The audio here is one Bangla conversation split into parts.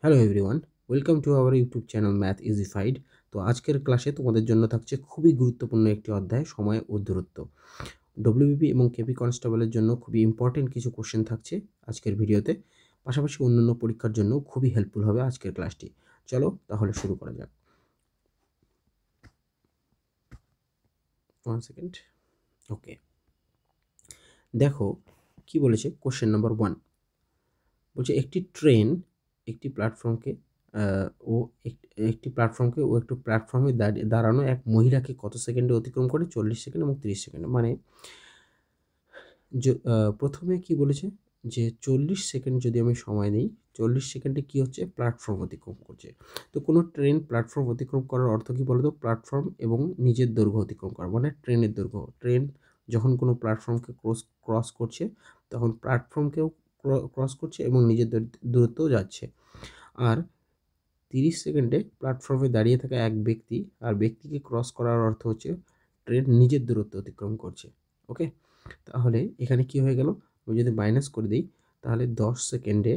Hello everyone, welcome to our YouTube channel math easified. তো আজকের ক্লাসে তোমাদের জন্য থাকছে খুবই গুরুত্বপূর্ণ একটি অধ্যায়, সময় ও দূরত্ব। ডব্লিউবিপি এবং কেপি কনস্টেবলের জন্য খুবই ইম্পর্টেন্ট কিছু কোশ্চেন থাকছে আজকের ভিডিওতে। পাশাপাশি অন্যান্য পরীক্ষার জন্য খুবই হেল্পফুল হবে আজকের ক্লাসটি। চলো তাহলে শুরু করা যাক। 1 সেকেন্ড। ওকে, দেখো কি বলেছে। কোশ্চেন নাম্বার 1 বলছে একটি ট্রেন একটি প্ল্যাটফর্মকে ও একটি প্ল্যাটফর্মে দাঁড়ানো এক মহিলাকে কত সেকেন্ডে অতিক্রম করে? 40 সেকেন্ড এবং 30 সেকেন্ড। মানে প্রথমে কি বলেছে যে 40 সেকেন্ড যদি আমি সময় নিই, 40 সেকেন্ডে কি হচ্ছে? প্ল্যাটফর্ম অতিক্রম করছে। তো কোনো ট্রেন প্ল্যাটফর্ম অতিক্রম করার অর্থ কি বলতো? প্ল্যাটফর্ম এবং নিজের দৈর্ঘ্য অতিক্রম করা, মানে ট্রেনের দৈর্ঘ্য। ট্রেন যখন কোনো প্ল্যাটফর্মকে ক্রস করছে তখন প্ল্যাটফর্মকেও ক্রস করছে এবং নিজের দূরত্বও যাচ্ছে। আর 30 সেকেন্ডে প্ল্যাটফর্মে দাঁড়িয়ে থাকা এক ব্যক্তি আর ব্যক্তিকে ক্রস করার অর্থ হচ্ছে ট্রেন নিজের দূরত্ব অতিক্রম করছে। ওকে, তাহলে এখানে কি হয়ে গেল? আমি যদি মাইনাস করে দিই তাহলে 10 সেকেন্ডে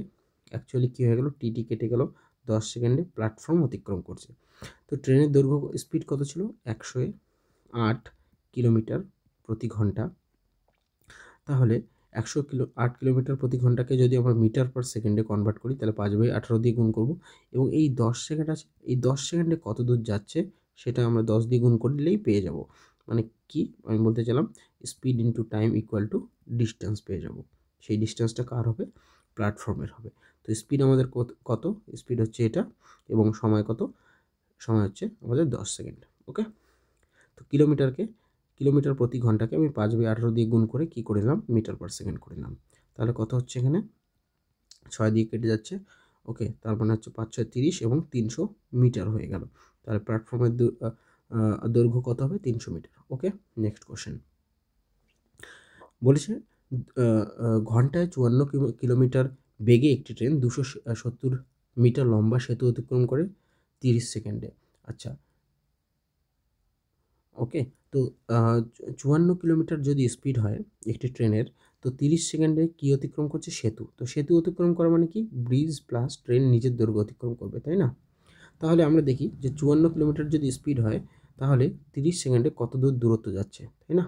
অ্যাকচুয়ালি কী হয়ে গেল? টিটি কেটে গেল। 10 সেকেন্ডে প্ল্যাটফর্ম অতিক্রম করছে। তো ট্রেনের দৈর্ঘ্য স্পিড কত ছিল? 108 কিলোমিটার প্রতি ঘন্টা। তাহলে 8 কিলোমিটার প্রতি ঘন্টাকে যদি আমরা মিটার পার সেকেন্ডে কনভার্ট করি তাহলে 5/18 দিয়ে গুণ করব এবং এই 10 সেকেন্ড আছে, এই 10 সেকেন্ডে কত দূর যাচ্ছে সেটা আমরা 10 দিয়ে গুণ করলেই পেয়ে যাব। মানে কি আমি বলতে চাইলাম, speed into time equal to distance পেয়ে যাব। সেই ডিস্টেন্সটা কার হবে? প্ল্যাটফর্মের হবে। তো স্পিড আমাদের কত? স্পিড হচ্ছে এটা এবং সময় কত? সময় হচ্ছে আমাদের 10 সেকেন্ড। ওকে, তো কিলোমিটার প্রতি ঘন্টাকে আমি 5/18 দিয়ে গুণ করে কি করে নিলাম? মিটার পার সেকেন্ড করে নিলাম। তাহলে কত হচ্ছে এখানে? 6 দিয়ে কেটে যাচ্ছে। ওকে, তার মানে হচ্ছে 5 6 30 এবং 300 মিটার হয়ে গেল। তাহলে প্ল্যাটফর্মের দৈর্ঘ্য কত হবে? 300 মিটার। ওকে, নেক্সট কোশ্চেন বলেছে ঘন্টায় 54 কিলোমিটার বেগে একটি ট্রেন 270 মিটার লম্বা সেতু অতিক্রম করে 30 সেকেন্ডে। আচ্ছা, ওকে, তো 54 কিলোমিটার যদি স্পিড হয় একটি ট্রেনের, তো 30 সেকেন্ডে কী অতিক্রম করছে? সেতু। তো সেতু অতিক্রম করা মানে কি? ব্রিজ প্লাস ট্রেন নিজের দৈর্ঘ্য অতিক্রম করবে, তাই না? তাহলে আমরা দেখি যে 54 কিলোমিটার যদি স্পিড হয় তাহলে 30 সেকেন্ডে কত দূর দূরত্ব যাচ্ছে, তাই না?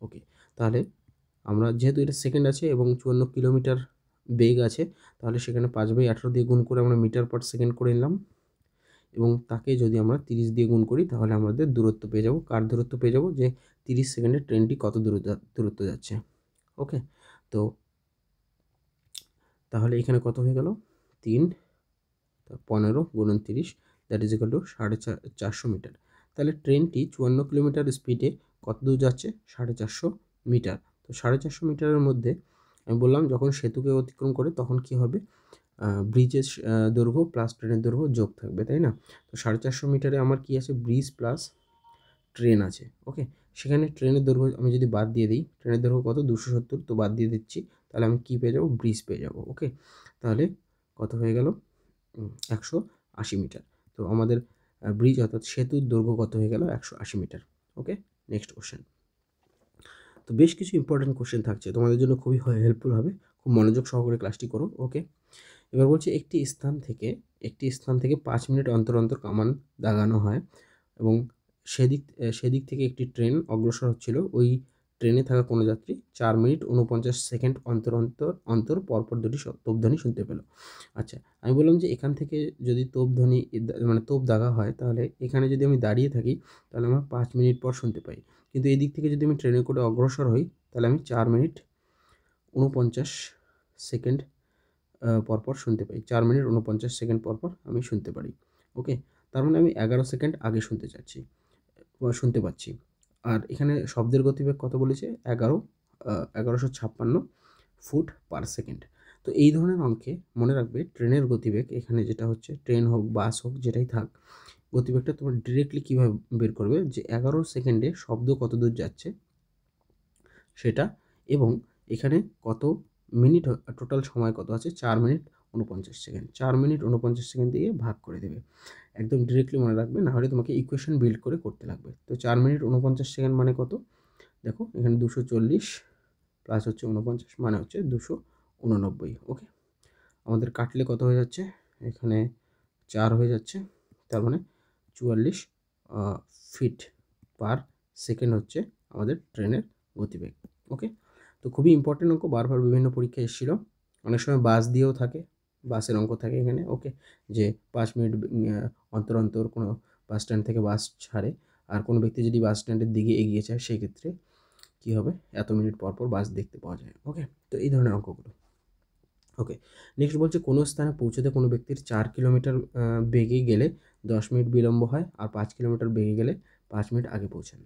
ওকে, তাহলে আমরা যেহেতু এটা সেকেন্ড আছে এবং 54 কিলোমিটার বেগ আছে, তাহলে সেখানে 5/18 দিয়ে গুণ করে আমরা মিটার পার সেকেন্ড করে নিলাম এবং তাকে যদি আমরা 30 দিয়ে গুণ করি তাহলে আমাদের দূরত্ব পেয়ে যাব। কার দূরত্ব পেয়ে যাব? যে 30 সেকেন্ডে ট্রেনটি কত দূরত্ব যাচ্ছে। ওকে, তো তাহলে এখানে কত হয়ে গেল? 3 15 গুণন 30 that is equal to 450 metre. তাহলে ট্রেনটি 54 কিলোমিটার স্পিডে কত দূর যাচ্ছে? 450 মিটার। তো 450 মিটারের মধ্যে আমি বললাম যখন সেতুকে অতিক্রম করে তখন কি হবে? ব্রিজের দৈর্ঘ্য প্লাস ট্রেনের দৈর্ঘ্য যোগ থাকবে, তাই না? তো 450 মিটারে আমার কি আছে? ব্রিজ প্লাস ট্রেন আছে। ওকে, সেখানে ট্রেনের দৈর্ঘ্য আমি যদি বাদ দিয়ে দিই, ট্রেনের দৈর্ঘ্য কত? 270, তো বাদ দিয়ে দিচ্ছি। তাহলে আমি কী পেয়ে যাব? ব্রিজ পেয়ে যাব। ওকে, তাহলে কত হয়ে গেল? 180 মিটার। তো আমাদের ব্রিজ অর্থাৎ সেতুর দৈর্ঘ্য কত হয়ে গেল? 180 মিটার। ওকে, নেক্সট কোশ্চেন। তো বেশ কিছু ইম্পর্টেন্ট কোশ্চেন থাকছে, তোমাদের জন্য খুবই হেল্পফুল হবে। খুব মনোযোগ সহকারে ক্লাসটি করো। ওকে, এবার বলছে একটি স্থান থেকে 5 মিনিট অন্তর অন্তর কামান দাগানো হয় এবং সেদিক থেকে একটি ট্রেন অগ্রসর হচ্ছিল। ওই ট্রেনে থাকা কোনো যাত্রী 4 মিনিট 49 সেকেন্ড অন্তর পরপর দুটি তোপধ্বনি শুনতে পেল। আচ্ছা, আমি বললাম যে এখান থেকে যদি তোপধ্বনি মানে তোপ দাগা হয় তাহলে এখানে যদি আমি দাঁড়িয়ে থাকি তাহলে আমরা 5 মিনিট পর শুনতে পাই। কিন্তু এদিক থেকে যদি আমি ট্রেনে করে অগ্রসর হই তাহলে আমি 4 মিনিট 49 সেকেন্ড পরপর শুনতে পাই। 4 মিনিট 49 সেকেন্ড পরপর আমি শুনতে পারি। ওকে, তার মানে আমি 11 সেকেন্ড আগে শুনতে পাচ্ছি। আর এখানে শব্দের গতিবেগ কত বলেছে? 1156 ফুট পার সেকেন্ড। তো এই ধরনের অঙ্কে মনে রাখবে ট্রেনের গতিবেগ এখানে যেটা হচ্ছে, ট্রেন হোক বাস হোক যেটাই থাক, গতিবেগটা তোমরা ডিরেক্টলি কীভাবে বের করবে? যে 11 সেকেন্ডে শব্দ কত দূর যাচ্ছে সেটা, এবং এখানে কত মিনিট, টোটাল সময় কত আছে? 4 মিনিট 49 সেকেন্ড। 4 মিনিট 49 সেকেন্ড দিয়ে ভাগ করে দেবে। একদম ডিরেক্টলি মনে রাখবে, না হলে তোমাকে ইকুয়েশন বিল্ড করে করতে লাগবে। তো 4 মিনিট 49 সেকেন্ড মানে কত? দেখো এখানে 240 প্লাস হচ্ছে 49 মানে হচ্ছে 289। ওকে, আমাদের কাটলে কত হয়ে যাচ্ছে? এখানে 4 হয়ে যাচ্ছে, তার মানে 44 ফিট পার সেকেন্ড হচ্ছে আমাদের ট্রেনের গতিবেগ। ওকে, তো খুবই ইম্পর্টেন্ট অঙ্ক, বারবার বিভিন্ন পরীক্ষায় এসেছিল। অনেক সময় বাস দিয়েও থাকে, বাসের অঙ্ক থাকে এখানে। ওকে, যে 5 মিনিট অন্তর অন্তর কোনো বাস স্ট্যান্ড থেকে বাস ছাড়ে, আর কোনো ব্যক্তি যদি বাস স্ট্যান্ডের দিকে এগিয়ে যায় সেই ক্ষেত্রে কী হবে, এত মিনিট পর পর বাস দেখতে পাওয়া যায়। ওকে, তো এই ধরনের অঙ্কগুলো। ওকে, নেক্সট বলছে কোনো স্থানে পৌঁছতে কোনো ব্যক্তির 4 কিলোমিটার বেগে গেলে 10 মিনিট বিলম্ব হয়, আর 5 কিলোমিটার বেগে গেলে 5 মিনিট আগে পৌঁছান।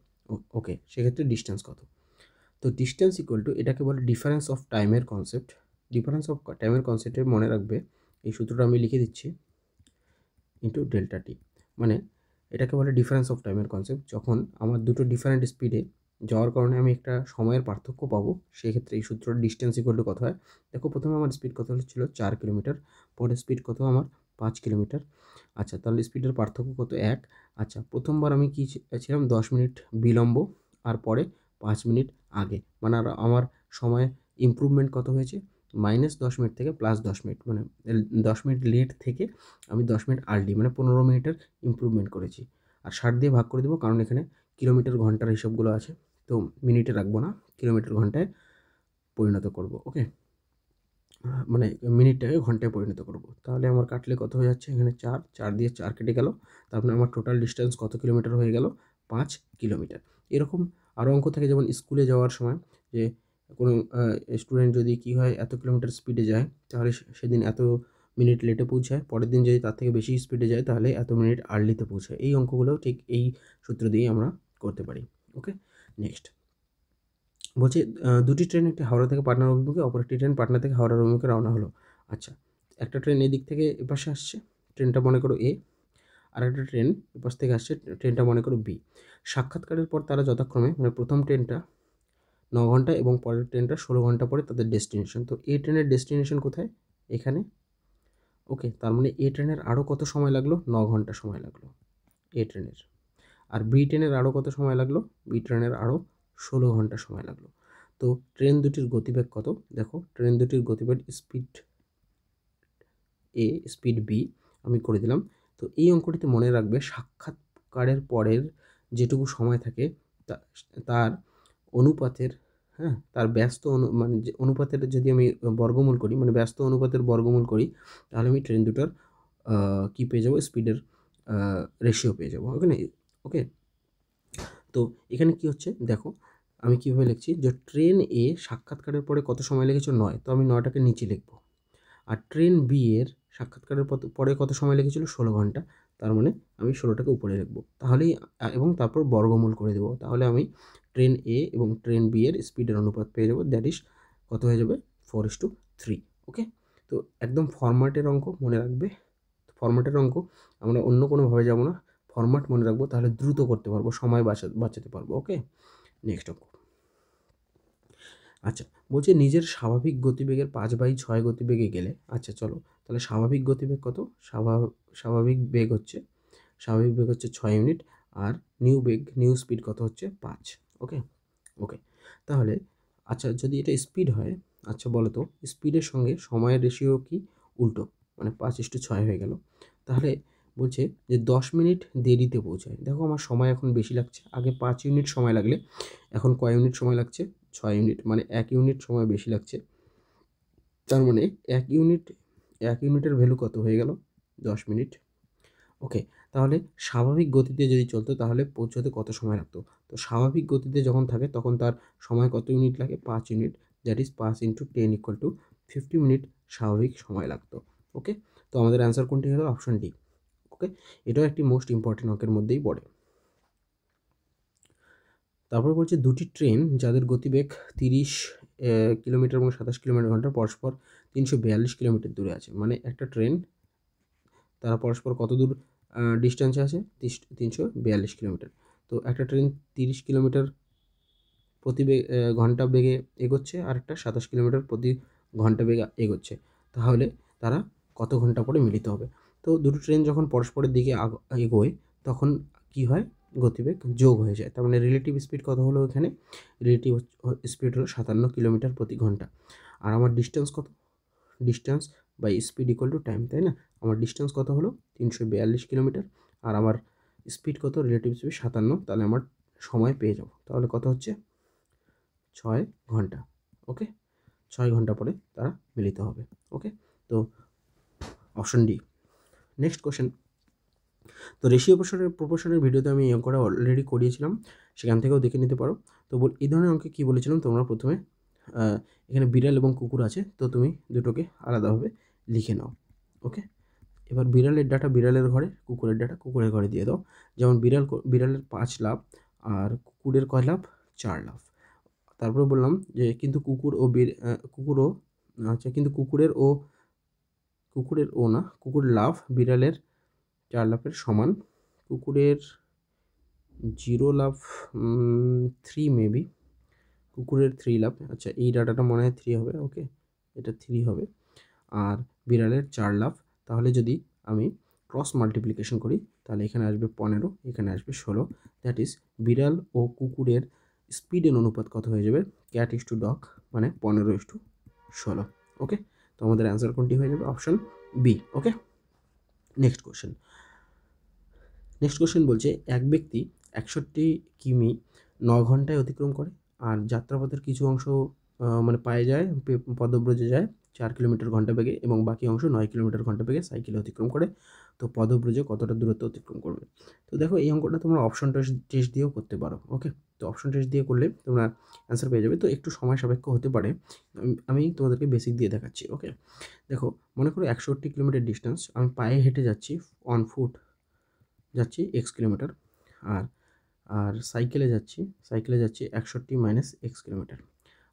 ওকে, সেক্ষেত্রে ডিস্টেন্স কত? তো ডিস্টেন্স ইকুয়াল টু, এটাকে বলে ডিফারেন্স অফ টাইমের কনসেপ্ট। ডিফারেন্স অফ টাইমের কনসেপ্টে মনে রাখবে, এই সূত্রটা আমি লিখে দিচ্ছি, ইন্টু ডেল্টা টি। মানে এটাকে বলে ডিফারেন্স অফ টাইমের কনসেপ্ট। যখন আমার দুটো ডিফারেন্ট স্পিডে যাওয়ার কারণে আমি একটা সময়ের পার্থক্য পাবো, সেক্ষেত্রে এই সূত্রটা ডিস্টেন্স ইকুয়াল টু কত হয়। দেখো, প্রথমে আমার স্পিড কত ছিল 4 কিলোমিটার, পরে স্পিড কত আমার 5 কিলোমিটার। আচ্ছা, তাহলে স্পিডের পার্থক্য কত? 1। আচ্ছা, প্রথমবার আমি কি ছিলাম 10 মিনিট বিলম্ব, আর পরে 5 মিনিট আগে, মানে আমার সময় ইমপ্রুভমেন্ট কত হয়েছে, -10 মিনিট থেকে +10 মিনিট, মানে 10 মিনিট লেট থেকে আমি 10 মিনিট আর্লি, মানে 15 মিনিটের ইমপ্রুভমেন্ট করেছি। আর 60 দিয়ে ভাগ করে দেবো, কারণ এখানে কিলোমিটার ঘন্টার হিসাবগুলো আছে, তো মিনিটে রাখবো না, কিলোমিটার ঘন্টায় পরিণত করব। ওকে, মানে মিনিটটাকে ঘন্টায় পরিণত করব। তাহলে আমার কাটলে কত হয়ে যাচ্ছে, এখানে 4 দিয়ে 4 কেটে গেল, তারপরে আমার টোটাল ডিস্টেন্স কত কিলোমিটার হয়ে গেল, 5 কিলোমিটার। এরকম আরও অঙ্ক থাকে, যেমন স্কুলে যাওয়ার সময় যে কোনো স্টুডেন্ট যদি কী হয়, এত কিলোমিটার স্পিডে যায়, তাহলে সেদিন এত মিনিট লেটে পৌঁছায়, পরের দিন যদি তার থেকে বেশি স্পিডে যায় তাহলে এত মিনিট আর্লিতে পৌঁছায়। এই অঙ্কগুলোও ঠিক এই সূত্র দিয়েই আমরা করতে পারি। ওকে, নেক্সট বলছি, দুটি ট্রেন, একটি হাওড়া থেকে পাটনার অভিমুখে, অপর একটি ট্রেন পাটনা থেকে হাওড়ার অভিমুখে রওনা হলো। আচ্ছা, একটা ট্রেন এদিক থেকে এপাশে আসছে, ট্রেনটা মনে করো এ, আর একটা ট্রেন এপাশ থেকে আসছে, ট্রেনটা মনে করো বি। সাক্ষাৎকারের পর তারা যথাক্রমে, মানে প্রথম ট্রেনটা 9 ঘন্টা এবং পরের ট্রেনটা 16 ঘন্টা পরে তাদের ডেস্টিনেশন। তো এ ট্রেনের ডেস্টিনেশন কোথায়? এখানে। ওকে, তার মানে এ ট্রেনের আরও কত সময় লাগলো? 9 ঘন্টা সময় লাগলো এ ট্রেনের। আর বি ট্রেনের আরও কত সময় লাগলো? বি ট্রেনের আরও 16 ঘন্টা সময় লাগলো। তো ট্রেন দুটির গতিবেগ কত? দেখো, ট্রেন দুটির গতিবেগ স্পিড এ, স্পিড বি আমি করে দিলাম। তো এই অঙ্কটিতে মনে রাখবে, সাক্ষাৎকারের পরের যেটুকু সময় থাকে তার অনুপাতের, হ্যাঁ, তার ব্যস্ত মানে যে অনুপাতের যদি আমি বর্গমূল করি, মানে ব্যস্ত অনুপাতের বর্গমূল করি, তাহলে আমি ট্রেন দুটোর কী পেয়ে যাবো, স্পিডের রেশিও পেয়ে যাবো। ওকে, ওকে, তো এখানে কি হচ্ছে দেখো, আমি কীভাবে লিখছি, যে ট্রেন এ সাক্ষাৎকারের পরে কত সময় লেগেছে 9, তো আমি 9টাকে নিচে লিখবো। আর ট্রেন বি এর সাক্ষাৎকারের পরে কত সময় লেগেছিল? 16 ঘন্টা, তার মানে আমি 16টাকে উপরে লিখবো, তাহলেই, এবং তারপর বর্গমূল করে দেবো, তাহলে আমি ট্রেন এ এবং ট্রেন বি এর স্পিডের অনুপাত পেয়ে যাবো, দ্যাট ইজ কত হয়ে যাবে, 4:3। ওকে, তো একদম ফরম্যাটের অঙ্ক মনে রাখবে, ফরম্যাটের অঙ্ক আমরা অন্য কোনোভাবে যাবো না, ফরম্যাট মনে রাখবো, তাহলে দ্রুত করতে পারবো, সময় বাঁচাতে পারবো। ওকে, নেক্সট অঙ্ক। আচ্ছা, বলছে নিজের স্বাভাবিক গতিবেগের 5/6 গতিবেগে গেলে, আচ্ছা চলো, তাহলে স্বাভাবিক গতিবেগ কত? স্বাভাবিক বেগ হচ্ছে 6 ইউনিট, আর নিউ স্পিড কত হচ্ছে 5। ওকে, ওকে, তাহলে আচ্ছা, যদি এটা স্পিড হয়, আচ্ছা বলো তো, স্পিডের সঙ্গে সময়ের রেশিও কি উল্টো, মানে 5:6 হয়ে গেল। তাহলে বলছে যে 10 মিনিট দেরিতে পৌঁছায়। দেখো, আমার সময় এখন বেশি লাগছে, আগে 5 ইউনিট সময় লাগলে এখন কয় ইউনিট সময় লাগছে? 6 ইউনিট, মানে 1 ইউনিট সময় বেশি লাগছে। তার মানে 1 ইউনিটের ভ্যালু কত হয়ে গেল? 10 মিনিট। ওকে, তাহলে স্বাভাবিক গতিতে যদি চলতো তাহলে পৌঁছতে কত সময় লাগতো? তো স্বাভাবিক গতিতে যখন থাকে তখন তার সময় কত ইউনিট লাগে? 5 ইউনিট, দ্যাট ইজ 5 × 10 = 50 মিনিট স্বাভাবিক সময় লাগতো। ওকে, তো আমাদের অ্যান্সার কোনটি হলো? Option D. ওকে, এটাও একটি মোস্ট ইম্পর্টেন্ট অঙ্কের মধ্যেই পড়ে। তারপরে বলছে দুটি ট্রেন যাদের গতিবেগ 30 কিলোমিটার এবং 27 কিলোমিটার ঘন্টা পরস্পর 342 কিলোমিটার দূরে আছে। মানে একটা ট্রেন, তারা পরস্পর কত দূর ডিস্টেন্সে আছে? 342 কিলোমিটার। তো একটা ট্রেন 30 কিলোমিটার প্রতি ঘন্টা বেগে এগোচ্ছে, আর একটা 27 কিলোমিটার প্রতি ঘন্টা বেগে এগোচ্ছে, তাহলে তারা কত ঘন্টা পরে মিলিত হবে? তো দুটো ট্রেন যখন পরস্পরের দিকে এগোয় তখন কি হয়? গতিবেগ যোগ হয়ে যায়, তার মানে রিলেটিভ স্পিড কত হলো এখানে? রিলেটিভ স্পিড হলো 57 কিলোমিটার প্রতি ঘন্টা। আর আমার ডিস্টেন্স কত? Distance by speed equal to time, তাই না? আমার ডিস্টেন্স কত হলো 342 কিলোমিটার, আর আমার স্পিড কত রিলেটিভ স্পিড 57, তাহলে আমার সময় পেয়ে যাবো। তাহলে কত হচ্ছে 6 ঘন্টা। ওকে, 6 ঘন্টা পরে তারা মিলিত হবে। ওকে, তো অপশন ডি। Next question. তো রেশিও প্রপোর্শনের ভিডিওতে আমি এই অঙ্কটা অলরেডি করিয়েছিলাম, সেখান থেকেও দেখে নিতে পারো। তো এই ধরনের অঙ্কে কী বলেছিলাম, তোমরা প্রথমে এখানে বিড়াল এবং কুকুর আছে, তো তুমি দুটোকে আলাদাভাবে লিখে নাও। ওকে, এবার বিড়ালের ডাটা বিড়ালের ঘরে, কুকুরের ডাটা কুকুরের ঘরে দিয়ে দাও। যেমন বিড়ালের 5 লাফ আর কুকুরের কয় লাফ, 4 লাফ। তারপরে বললাম যে কিন্তু কুকুরের লাফ বিড়ালের 4 লাফের সমান। কুকুরের 0 লাফ 3 মেবি, কুকুরের 3 লাফ, আচ্ছা এই ডাটাটা মনে হয় 3 হবে। ওকে, এটা 3 হবে। আর বিড়ালের 4 লাফ, তাহলে যদি আমি ক্রস মাল্টিপ্লিকেশন করি তাহলে এখানে আসবে 15, এখানে আসবে 16। দ্যাট ইজ বিড়াল ও কুকুরের স্পিডের অনুপাত কত হয়ে যাবে, ক্যাট ইস টু ডগ, মানে 15:16। ওকে, তো আমাদের অ্যান্সার কোনটি হয়ে যাবে, অপশন বি। ওকে, নেক্সট কোশ্চেন বলছে এক ব্যক্তি 61 কিমি 9 ঘন্টায় অতিক্রম করে, আর যাত্রাপথের কিছু অংশ মানে পায়ে যায়, পদব্রজে যায় 4 কিলোমিটার ঘন্টা বেগে, এবং বাকি অংশ 9 কিলোমিটার ঘন্টা বেগে সাইকেলে অতিক্রম করে। তো পদব্রজে কতটা দূরত্ব অতিক্রম করবে? তো দেখো এই অঙ্কটা তোমরা অপশন টেস্ট দিয়েও করতে পারো। ওকে, তো অপশন টেস্ট দিয়ে করলে তোমরা অ্যান্সার পেয়ে যাবে। তো একটু সময় সাপেক্ষ হতে পারে, আমি তোমাদেরকে বেসিক দিয়ে দেখাচ্ছি। ওকে, দেখো মনে করো 61 কিলোমিটার ডিস্টেন্স আমি পায়ে হেঁটে যাচ্ছি, অন ফুট যাচ্ছি এক্স কিলোমিটার, আর আর সাইকেলে যাচ্ছি 61 মাইনাস এক্স কিলোমিটার।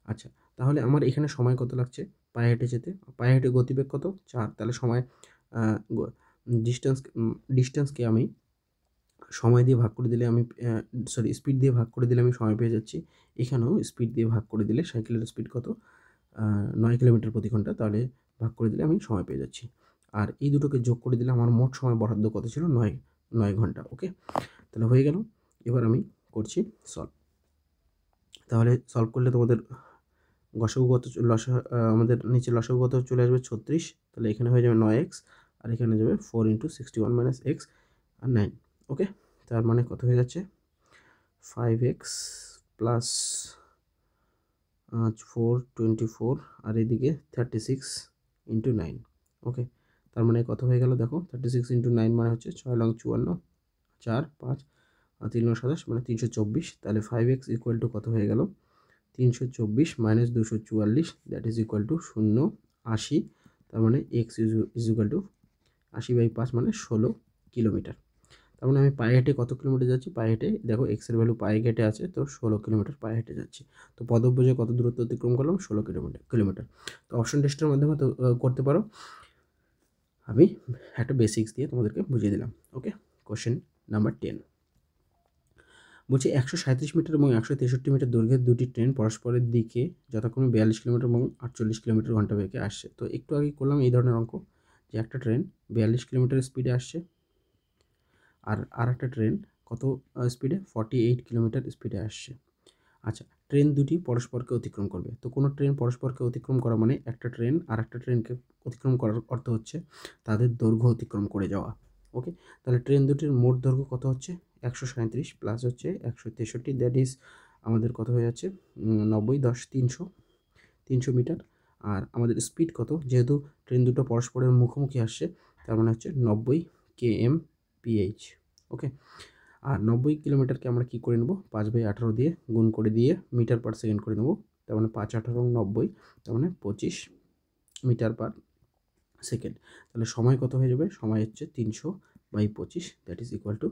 আচ্ছা, তাহলে আমার এখানে সময় কত লাগছে পায়ে হেঁটে যেতে? পায়ে হেঁটে গতিবেগ কত, 4, তাহলে সময় ডিস্টেন্সকে আমি সময় দিয়ে ভাগ করে দিলে আমি স্পিড দিয়ে ভাগ করে দিলে আমি সময় পেয়ে যাচ্ছি। এখানেও স্পিড দিয়ে ভাগ করে দিলে, সাইকেলের স্পিড কত 9 কিলোমিটার প্রতি ঘন্টা, তাহলে ভাগ করে দিলে আমি সময় পেয়ে যাচ্ছি। আর এই দুটোকে যোগ করে দিলে আমার মোট সময় বরাদ্দ কত ছিল, 9 ঘন্টা। ওকে, তাহলে হয়ে গেল। এবার আমি করছি সলভ। তাহলে সলভ করলে তোমাদের আমাদের নিচে লসাগুগত চলে আসবে 36, তাহলে এখানে হয়ে যাবে 9x, আর এখানে যাবে 4 × 61 মাইনাস এক্স আর 9। ওকে, তার মানে কত হয়ে যাচ্ছে 5x প্লাস 4 24, আর এদিকে 36 × 9। ওকে, তার মানে কত হয়ে গেল দেখো, 36 × 9 মানে হচ্ছে 6 লং 54, 4 5 আর 3 লং 27, মানে 324। তাহলে 5x ইকুয়াল টু কত হয়ে গেল, 324 minus 244, that is equal two 80। তার মানে এক্স ইজ ইকুয়াল টু 80/5 মানে 16 কিলোমিটার। তার মানে আমি পায়ে হেঁটে কত কিলোমিটার যাচ্ছি, পায়ে হেঁটে দেখো এক্সের ভ্যালু পায়ে হেঁটে আছে, তো 16 কিলোমিটার পায়ে হেঁটে যাচ্ছি। তো পদব্রজে কত দূরত্ব অতিক্রম করলাম, 16 কিলোমিটার। তো অপশন টেস্টের মাধ্যমে তো করতে পারো, আমি একটা বেসিক্স দিয়ে তোমাদেরকে বুঝিয়ে দিলাম। ওকে, কোশ্চেন নাম্বার 10 বলছি 137 মিটার এবং 163 মিটার দৈর্ঘ্যের দুটি ট্রেন পরস্পরের দিকে যথাক্রমে 42 কিলোমিটার এবং 48 কিলোমিটার ঘন্টা বেগে আসছে। তো একটু আগে করলাম এই ধরনের অঙ্ক, যে একটা ট্রেন 42 কিলোমিটার স্পিডে আসছে, আর একটা ট্রেন কত স্পিডে, 48 কিলোমিটার স্পিডে আসছে। আচ্ছা, ট্রেন দুটি পরস্পরকে অতিক্রম করবে। তো কোনো ট্রেন পরস্পরকে অতিক্রম করা মানে একটা ট্রেন আর একটা ট্রেনকে অতিক্রম করার অর্থ হচ্ছে তাদের দৈর্ঘ্য অতিক্রম করে যাওয়া। ওকে, তাহলে ট্রেন দুটির মোট দৈর্ঘ্য কত হচ্ছে 137 প্লাস হচ্ছে 163, দ্যাট ইজ আমাদের কত হয়ে যাচ্ছে 90 10 300 মিটার। আর আমাদের স্পিড কত, যেহেতু ট্রেন দুটো পরস্পরের মুখোমুখি আসছে, তার মানে হচ্ছে 90 km/h। ওকে, আর 90 কিলোমিটারকে আমরা কী করে নেব, 5/18 দিয়ে গুণ করে দিয়ে মিটার পার সেকেন্ড করে নেব। তার মানে 5 18 90, তার মানে 25 মিটার পার সেকেন্ড। তাহলে সময় কত হয়ে যাবে, সময় হচ্ছে 300/25, that is equal to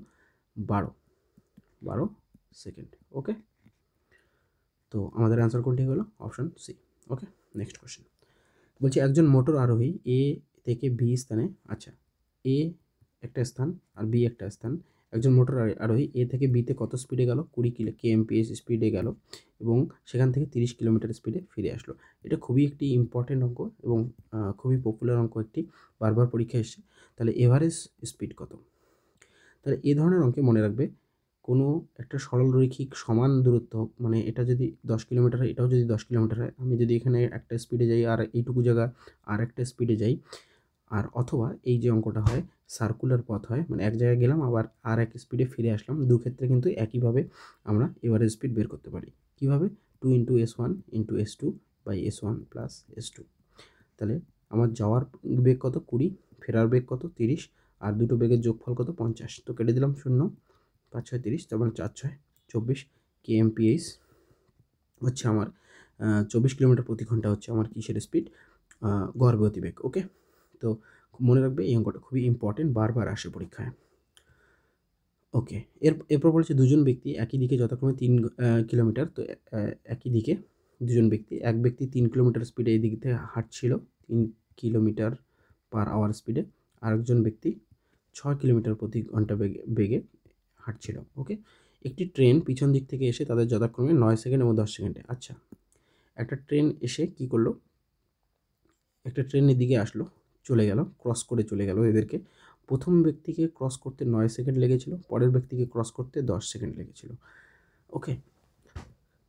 12 second. Okay, তো আমাদের অ্যান্সার কোনটি হলো, option C. Okay, next question বলছি একজন মোটর আরোহী এ থেকে বি স্থানে, আচ্ছা এ একটা স্থান আর বি একটা স্থান, একজন মোটর আরোহী এ থেকে বিতে কত স্পিডে গেল, 20 km/h স্পিডে গেল, এবং সেখান থেকে 30 কিলোমিটার স্পিডে ফিরে আসলো। এটা খুবই একটি ইম্পর্টেন্ট অঙ্ক এবং খুবই পপুলার অঙ্ক একটি, বারবার পরীক্ষা এসছে। তাহলে এভারেজ স্পিড কত? তাহলে এই ধরনের অঙ্কে মনে রাখবে কোনো একটা সরলরৈখিক সমান দূরত্ব হোক, মানে এটা যদি 10 কিলোমিটার হয়, এটাও যদি 10 কিলোমিটার হয়, আমি যদি এখানে একটা স্পিডে যাই আর এইটুকু জায়গা আর একটা স্পিডে যাই, আর অথবা এই যে অঙ্কটা হয় সার্কুলার পথ হয়, মানে এক জায়গায় গেলাম আবার আর এক স্পিডে ফিরে আসলাম, ক্ষেত্রে কিন্তু একইভাবে আমরা এভারেজ স্পিড বের করতে পারি। কীভাবে? 2 into S1 into S2 by S1 plus S2। তাহলে আমার যাওয়ার বেগ কত? 20, ফেরার বেগ কত? 30, আর দুটো বেগের যোগফল কত? 50। তো কেটে দিলাম 0, 5 6 30, তার মানে 4 6 24 kmph হচ্ছে আমার 24 কিলোমিটার প্রতি ঘন্টা হচ্ছে আমার কিসের স্পিড? গড় গতিবেগ। ওকে, তো মনে রাখবে এই অঙ্কটা খুবই ইম্পর্টেন্ট, বারবার আসে পরীক্ষায়। ওকে, এরপর বলেছে দুজন ব্যক্তি একই দিকে যথাক্রমে 3 কিলোমিটার, তো একই দিকে দুজন ব্যক্তি, এক ব্যক্তি 3 কিলোমিটার স্পিডে এই দিক থেকে হাঁটছিল 3 কিলোমিটার পার আওয়ার স্পিডে, আরেকজন ব্যক্তি 6 কিলোমিটার প্রতি ঘন্টা বেগে হাঁটছিল। ওকে, একটি ট্রেন পিছন দিক থেকে এসে তাদের যথাক্রমে 9 সেকেন্ড এবং 10 সেকেন্ডে। আচ্ছা, একটা ট্রেন এসে কি করলো? একটা ট্রেন এদিকে আসলো, চলে গেল, ক্রস করে চলে গেল এদেরকে। প্রথম ব্যক্তিকে ক্রস করতে 9 সেকেন্ড লেগেছিল, পরের ব্যক্তিকে ক্রস করতে 10 সেকেন্ড লেগেছিল। ওকে,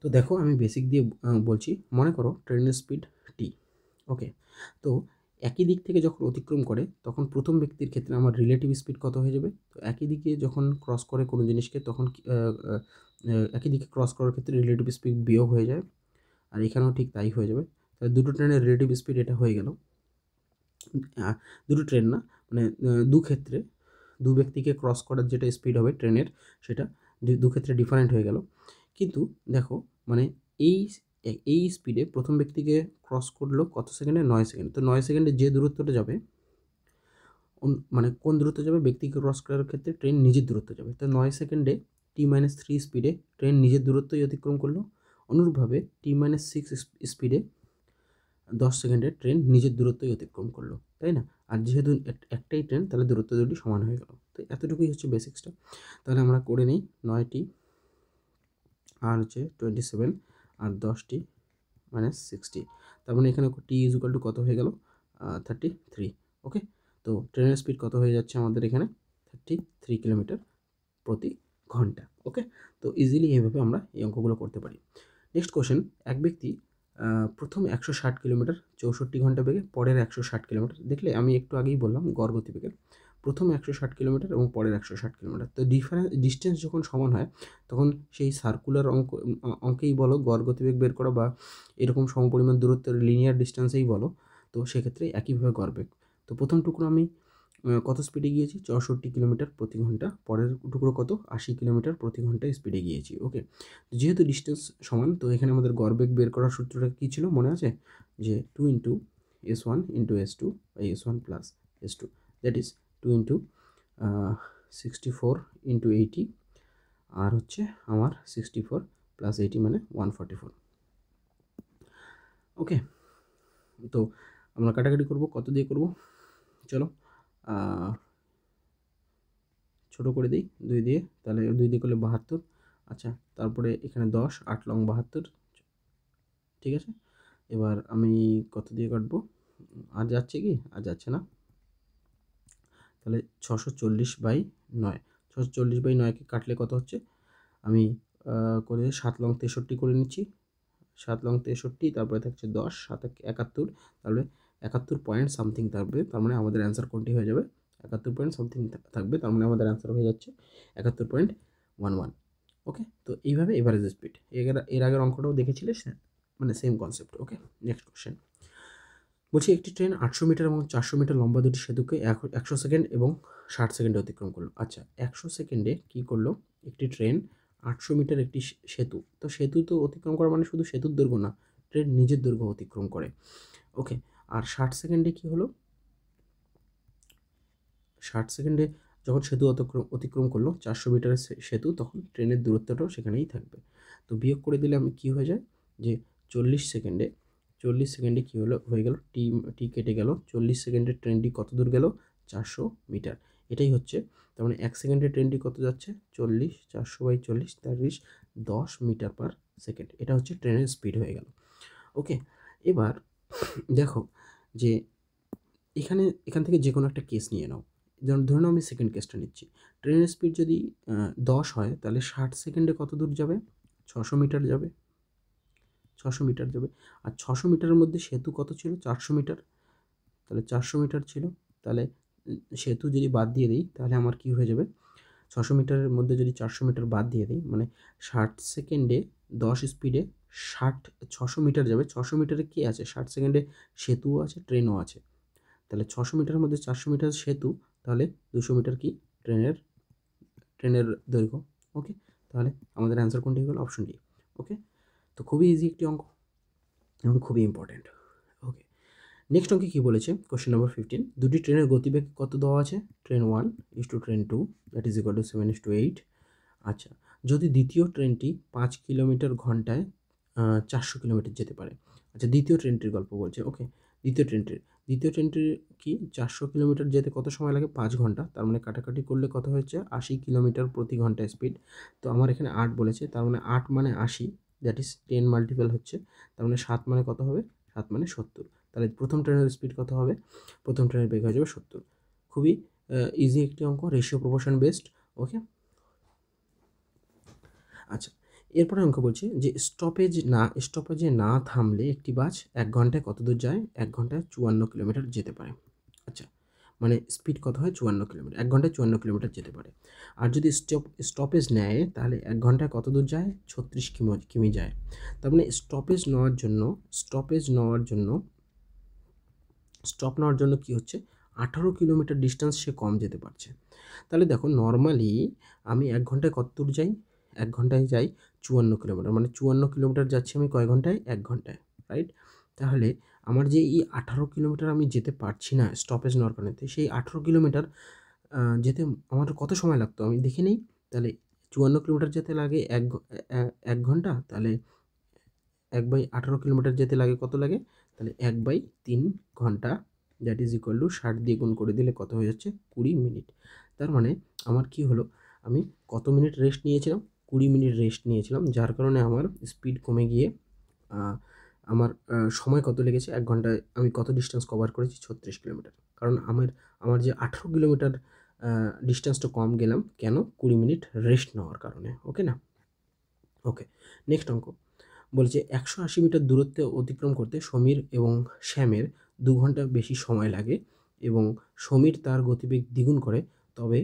তো দেখো আমি বেসিক দিয়ে বলছি। মনে করো ট্রেনের স্পিড টি। ওকে, তো একই দিক থেকে যখন অতিক্রম করে তখন প্রথম ব্যক্তির ক্ষেত্রে আমার রিলেটিভ স্পিড কত হয়ে যাবে? তো একই দিকে যখন ক্রস করে কোনো জিনিসকে তখন একই দিকে ক্রস করার ক্ষেত্রে রিলেটিভ স্পিড বিয়োগ হয়ে যায়, আর এখানেও ঠিক তাই হয়ে যাবে। তাহলে দুটো ট্রেনের রিলেটিভ স্পিড এটা হয়ে গেল। দুটো ট্রেন না, মানে দু ক্ষেত্রে দু ব্যক্তিকে ক্রস করার যেটা স্পিড হবে ট্রেনের, সেটা দু ক্ষেত্রে ডিফারেন্ট হয়ে গেল। কিন্তু দেখো, মানে এই এই স্পিডে প্রথম ব্যক্তিকে ক্রস করলো কত সেকেন্ডে? 9 সেকেন্ড। তো 9 সেকেন্ডে যে দূরত্বটা যাবে, মানে কোন দূরত্ব যাবে? ব্যক্তিকে ক্রস করার ক্ষেত্রে ট্রেন নিজের দূরত্ব যাবে। তো 9 সেকেন্ডে t-3 স্পিডে ট্রেন নিজের দূরত্বই অতিক্রম করলো। অনুরূপভাবে t-6 স্পিডে 10 সেকেন্ডে ট্রেন নিজের দূরত্বই অতিক্রম করলো, তাই না? আর যেহেতু একটাই ট্রেন, তাহলে দূরত্ব দুটি সমান হয়ে গেল। তো এতটুকুই হচ্ছে বেসিক্সটা। তাহলে আমরা করে নিই 9টি আর হচ্ছে 27 আর 10টি -60, তার মানে এখানে টি ইজ ইকুয়াল টু কত হয়ে গেল? 33। ওকে, তো ট্রেনের স্পিড কত হয়ে যাচ্ছে আমাদের এখানে? 33 কিলোমিটার প্রতি ঘন্টা। ওকে, তো ইজিলি এইভাবে আমরা এই অঙ্কগুলো করতে পারি। নেক্সট কোশ্চেন, এক ব্যক্তি প্রথম 160 কিলোমিটার 64 ঘন্টা বেগে, পরের 160 কিলোমিটার, দেখলে আমি একটু আগেই বললাম গড় গতিবেগের, প্রথম 160 কিলোমিটার এবং পরের 160 কিলোমিটার। তো ডিস্টেন্স যখন সমান হয় তখন সেই সার্কুলার অঙ্কেই বলো, গড় গতিবেগ বের করা, বা এরকম সমপরিমাণ দূরত্বের লিনিয়ার ডিস্টেন্সেই বলো, তো সেক্ষেত্রে একইভাবে গড়বেগ। তো প্রথম টুকরো আমি কত স্পিডে গিয়েছি? 64 কিলোমিটার প্রতি ঘন্টা। পরের টুকরো কত? 80 কিলোমিটার প্রতি ঘন্টায় স্পিডে গিয়েছি। ওকে, যেহেতু ডিস্টেন্স সমান, তো এখানে আমাদের গড়বেগ বের করার সূত্রটা কী ছিল মনে আছে? যে 2 into S1 into S2 by S1 plus S2, that is 2 into 64 into 80, আর হচ্ছে আমার 64 প্লাস 80 মানে 144। ওকে, তো আমরা কাটাকাটি করব, কত দিয়ে করব? চলো ছোটো করে দিই 2 দিয়ে, তাহলে 2 দিয়ে করলে 72। আচ্ছা, তারপরে এখানে 10, 8 লং 72, ঠিক আছে। এবার আমি কত দিয়ে কাটবো? আর যাচ্ছে কি? আর যাচ্ছে না। তাহলে 640/9, 640/9কে কাটলে কত হচ্ছে? আমি করে 7 লং 63 করে নিচ্ছি, 7 লং 63, তারপরে থাকছে 10, 7 71, তাহলে 71 পয়েন্ট সামথিং থাকবে। তার মানে আমাদের অ্যান্সার কোনটি হয়ে যাবে? 71 পয়েন্ট সামথিং থাকবে, তার মানে আমাদের অ্যান্সার হয়ে যাচ্ছে 71.11। ওকে, তো এইভাবে এভারেজ স্পিড, এর আগের অঙ্কটাও দেখেছিলে, মানে সেম কনসেপ্ট। ওকে, নেক্সট কোশ্চেন বলছি, একটি ট্রেন 800 মিটার এবং 400 মিটার লম্বা দুটি সেতুকে 100 সেকেন্ড এবং 60 সেকেন্ডে অতিক্রম করলো। আচ্ছা, 100 সেকেন্ডে কী করলো? একটি ট্রেন 800 মিটার একটি সেতু, তো সেতু তো অতিক্রম করা মানে শুধু সেতুর দৈর্ঘ্য না, ট্রেন নিজের দৈর্ঘ্য অতিক্রম করে। ওকে, আর 60 সেকেন্ডে কী হলো? 60 সেকেন্ডে যখন সেতু অতিক্রম করলো 400 মিটারের সেতু, তখন ট্রেনের দূরত্বটাও সেখানেই থাকবে। তো বিয়োগ করে দিলে আমি কী হয়ে যায়? যে 40 সেকেন্ডে কী হলো? হয়ে গেল টি কেটে গেল, 40 সেকেন্ডে ট্রেনটি কত দূর গেল? 400 মিটার। এটাই হচ্ছে, তার মানে 1 সেকেন্ডে ট্রেনটি কত যাচ্ছে? 40, 400/40, that is 10 metre per second. এটা হচ্ছে ট্রেনের স্পিড হয়ে গেল। ওকে, এবার দেখো যে এখান থেকে যে কোনো একটা কেস নিয়ে নাও, যেমন ধরে নাও আমি সেকেন্ড কেসটা নিচ্ছি। ট্রেনের স্পিড যদি 10 হয় তাহলে 60 সেকেন্ডে কত দূর যাবে? 600 মিটার যাবে। 600 মিটার যাবে। আর 600 মিটারের মধ্যে সেতু কত ছিল? 400 মিটার। তাহলে 400 মিটার ছিল। তাহলে সেতু যদি বাদ দিয়ে দিই তাহলে আমার কি হয়ে যাবে? 600 মিটারের মধ্যে যদি 400 মিটার বাদ দিয়ে দিই, মানে 60 সেকেন্ডে 10 স্পিডে 600 মিটার যাবে। 600 মিটারে কি আছে? 60 সেকেন্ডে সেতুও আছে, ট্রেনও আছে। তাহলে 600 মিটারের মধ্যে 400 মিটার সেতু, তাহলে 200 মিটার কি? ট্রেনের ট্রেনের দৈর্ঘ্য। ওকে, তাহলে আমাদের অ্যান্সার কোনটি হলো? Option D. ওকে, তো খুবই ইজি একটি অঙ্ক এবং খুবই ইম্পর্ট্যান্ট। ওকে, নেক্সট অঙ্কে কী বলেছে? কোশ্চেন নম্বর 15, দুটি ট্রেনের গতিবেগ কত দেওয়া আছে? Train 1 is to train 2 that is equal two 7:8। আচ্ছা, যদি দ্বিতীয় ট্রেনটি 5 কিলোমিটার ঘন্টায় 400 কিলোমিটার যেতে পারে। আচ্ছা, দ্বিতীয় ট্রেনটির গল্প বলছে। ওকে, দ্বিতীয় ট্রেনটির কি 400 কিলোমিটার যেতে কত সময় লাগে? 5 ঘন্টা। তার মানে কাটাকাটি করলে কত হচ্ছে? 80 কিলোমিটার প্রতি ঘন্টা স্পিড। তো আমার এখানে 8 বলেছে, তার মানে 8 মানে 80, দ্যাট ইজ 10 মাল্টিপল হচ্ছে। তার মানে 7 মানে কত হবে? 7 মানে 70। তাহলে প্রথম ট্রেনের স্পিড কত হবে? প্রথম ট্রেনের বেগ হয়ে যাবে 70। খুবই ইজি একটি অঙ্ক, রেশিও প্রপোর্শন বেসড। ওকে, আচ্ছা, এরপরে অঙ্ক বলছি যে স্টপেজে না থামলে একটি বাস 1 ঘন্টায় কত দূর যায়? 1 ঘন্টায় 54 কিলোমিটার যেতে পারে। আচ্ছা, মানে স্পিড কত হয়? 54 কিলোমিটার। 1 ঘন্টায় 54 কিলোমিটার যেতে পারে। আর যদি স্টপেজ নেয় তাহলে 1 ঘন্টায় কত দূর যায়? 36 কিমি যায়। তার মানে স্টপেজ নেওয়ার জন্য কি হচ্ছে? 18 কিলোমিটার ডিস্টেন্স সে কম যেতে পারছে। তাহলে দেখো, নর্মালি আমি 1 ঘন্টায় কত দূর যাই? 1 ঘন্টায় যাই 54 কিলোমিটার। মানে 54 কিলোমিটার যাচ্ছি আমি কয় ঘন্টায়? 1 ঘন্টায়, রাইট? তাহলে আমার যে এই 18 কিলোমিটার আমি যেতে পারছি না স্টপেজ নেওয়ার কারণে, সেই 18 কিলোমিটার যেতে আমার কত সময় লাগতো আমি দেখে নিই। তাহলে 54 কিলোমিটার যেতে লাগে 1 ঘন্টা, তাহলে 1/18 কিলোমিটার যেতে লাগে কত লাগে? তাহলে 1/3 ঘন্টা, দ্যাট ইজ ইকুয়াল টু 60 দিয়ে গুণ করে দিলে কত হয়ে যাচ্ছে? 20 মিনিট। তার মানে আমার কি হলো? আমি কত মিনিট রেস্ট নিয়েছিলাম? 20 মিনিট রেস্ট নিয়েছিলাম, যার কারণে আমার স্পিড কমে গিয়ে আমার সময় কত লেগেছে? 1 ঘন্টায় আমি কত ডিস্টেন্স কভার করেছি? 36 কিলোমিটার। কারণ আমার যে 18 কিলোমিটার ডিস্টেন্সটা কম গেলাম কেন? 20 মিনিট রেস্ট নেওয়ার কারণে। ওকে না? ওকে, নেক্সট অঙ্ক বলেছে 180 মিটার দূরত্বে অতিক্রম করতে সমীর এবং শ্যামের 2 ঘন্টা বেশি সময় লাগে এবং সমীর তার গতিবেগ দ্বিগুণ করে, তবে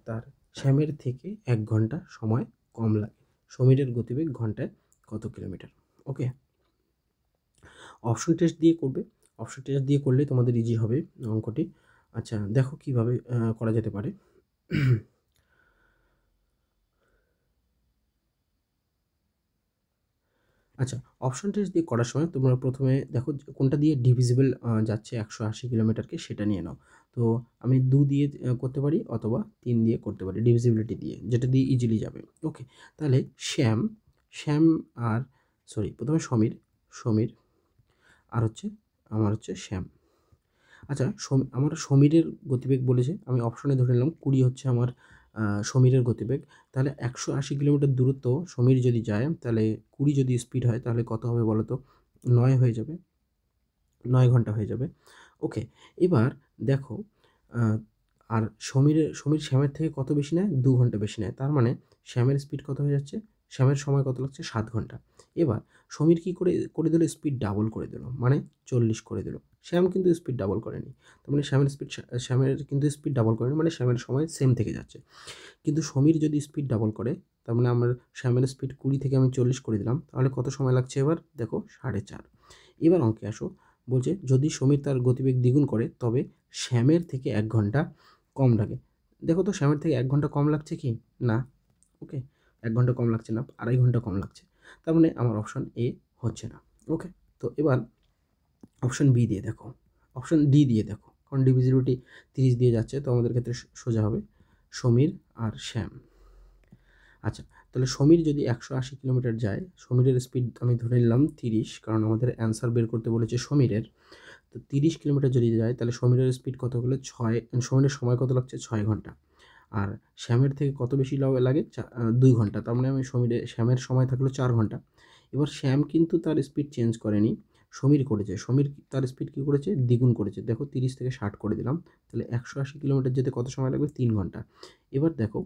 তার শ্যামের থেকে 1 ঘন্টা সময় কম লাগে। সমীরের গতিবেগ ঘন্টায় কত কিলোমিটার? ওকে, অপশন টেস্ট দিয়ে করবে। অপশন টেস্ট দিয়ে করলে তোমাদের ইজি হবে অঙ্কটি। আচ্ছা, দেখো কিভাবে করা যেতে পারে। আচ্ছা, অপশন টেস্ট দিয়ে করার সময় তোমরা প্রথমে দেখো যে কোনটা দিয়ে ডিভিজিবল যাচ্ছে 180 কিলোমিটারকে, সেটা নিয়ে নাও। তো আমি 2 দিয়ে করতে পারি অথবা 3 দিয়ে করতে পারি, ডিভিজিবিলিটি দিয়ে, যেটা দিয়ে ইজিলি যাবে। ওকে, তাহলে শ্যাম আর প্রথমে সমীর আর আমার শ্যাম। আচ্ছা, আমার সমীরের গতিবেগ বলেছে, আমি অপশনে ধরে নিলাম 20 হচ্ছে আমার সমীরের গতিবেগ। তাহলে 180 কিলোমিটার দূরত্ব সমীর যদি যায়, তাহলে 20 যদি স্পিড হয় তাহলে কত হবে বলো তো? 9 হয়ে যাবে, 9 ঘন্টা হয়ে যাবে। ওকে, এবার দেখো, আর সমীর শ্যামের থেকে কত বেশি নেয়? 2 ঘন্টা বেশি নেয়। তার মানে শ্যামের স্পিড কত হয়ে যাচ্ছে? শ্যামের সময় কত লাগছে? 7 ঘন্টা। এবার সমীর কী করে দিল? স্পিড ডাবল করে দিল, মানে 40 করে দিল। শ্যাম কিন্তু স্পিড ডাবল করেনি। তার মানে শ্যামের কিন্তু স্পিড ডাবল করেনি, মানে শ্যামের সময় সেম থেকে যাচ্ছে। কিন্তু সমীর যদি স্পিড ডাবল করে, তার মানে আমার শ্যামের স্পিড 20 থেকে আমি 40 করে দিলাম, তাহলে কত সময় লাগছে? এবার দেখো 4.5। এবার অঙ্কে আসো, বলছে যদি সমীর তার গতিবেগ দ্বিগুণ করে তবে শ্যামের থেকে 1 ঘন্টা কম লাগে। দেখো তো, শ্যামের থেকে 1 ঘন্টা কম লাগছে কি? না। ওকে, 1 ঘন্টা কম লাগছে না, 2.5 ঘন্টা কম লাগছে। তার মানে আমার অপশন এ হচ্ছে না। ওকে, তো এবার অপশন বি দিয়ে দেখো, অপশন ডি দিয়ে দেখো, কারণ ডিভিজিবিলিটি 30 দিয়ে যাচ্ছে, তো আমাদের ক্ষেত্রে সোজা হবে সমীর আর শ্যাম। আচ্ছা, তাহলে সমীর যদি 180 কিলোমিটার যায়, সমীরের স্পিড আমি ধরে নিলাম 30, কারণ আমাদের অ্যান্সার বের করতে বলেছে সমীরের। তো 30 কিলোমিটার যদি যায় তাহলে সমীরের স্পিড কত হলো? সমীরের সময় কত লাগছে? 6 ঘন্টা। আর শ্যামের থেকে কত বেশি লাগে? 2 ঘন্টা। তার মানে আমি শ্যামের সময় থাকলো 4 ঘন্টা। এবার শ্যাম কিন্তু তার স্পিড চেঞ্জ করেনি, সমীর করেছে, সমীর তার স্পিড কী করেছে, দ্বিগুণ করেছে। দেখো 30 থেকে 60 করে দিলাম, তাহলে 180 কিলোমিটার যেতে কত সময় লাগবে, 3 ঘন্টা। এবার দেখো